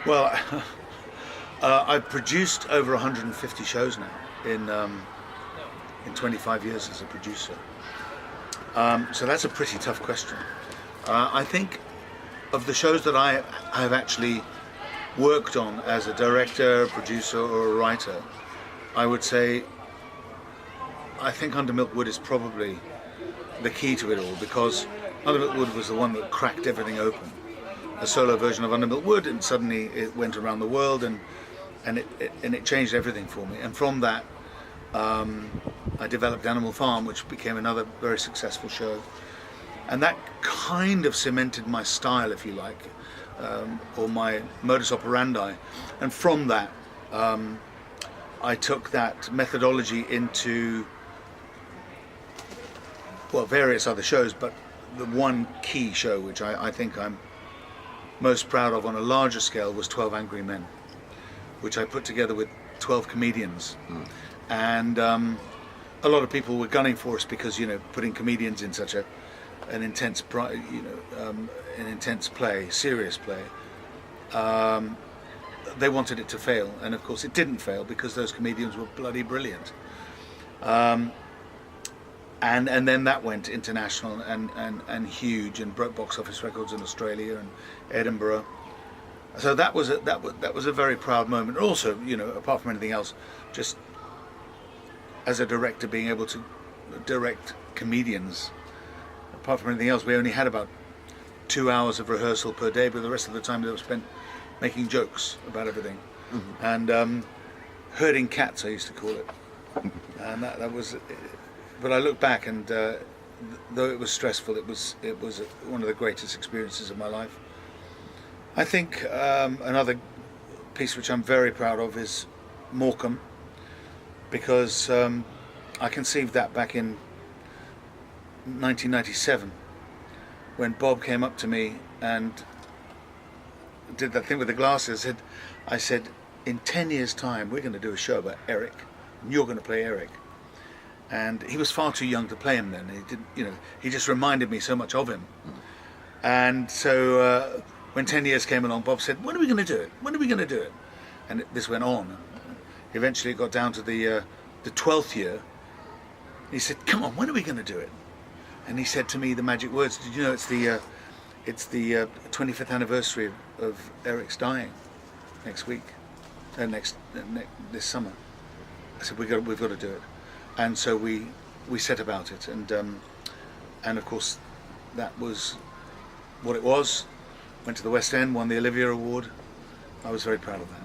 Well, I've produced over 150 shows now in 25 years as a producer. So that's a pretty tough question. I think of the shows that I have actually worked on as a director, producer, or a writer, I would say I think Under Milk Wood is probably the key to it all, because Under Milk Wood was the one that cracked everything open. A solo version of Under Milk Wood, and suddenly it went around the world, and it changed everything for me. And from that, I developed Animal Farm, which became another very successful show, and that kind of cemented my style, if you like, or my modus operandi. And from that, I took that methodology into, well, various other shows, but the one key show which I think I'm most proud of on a larger scale was 12 Angry Men, which I put together with 12 comedians. And a lot of people were gunning for us because, you know, putting comedians in such an intense, an intense play, serious play, they wanted it to fail, and of course it didn't fail because those comedians were bloody brilliant. And then that went international and huge, and broke box office records in Australia and Edinburgh. So that was a very proud moment. Also, you know, apart from anything else, just as a director, being able to direct comedians. Apart from anything else, we only had about 2 hours of rehearsal per day, but the rest of the time they were spent making jokes about everything. And herding cats, I used to call it. And that was. But I look back, and though it was stressful, it was one of the greatest experiences of my life. I think another piece which I'm very proud of is Morecambe, because I conceived that back in 1997 when Bob came up to me and did that thing with the glasses. I said, in 10 years' time, we're going to do a show about Eric, and you're going to play Eric. And he was far too young to play him then. He didn't, you know, he just reminded me so much of him. And so when 10 years came along, Bob said, when are we going to do it? When are we going to do it? And this went on. Eventually it got down to the 12th year. He said, come on, when are we going to do it? And he said to me the magic words, did you know it's the 25th anniversary of Eric's dying next week, this summer. I said, we've got to do it. And so we set about it, and of course that was what it was. Went to the West End, won the Olivier Award. I was very proud of that.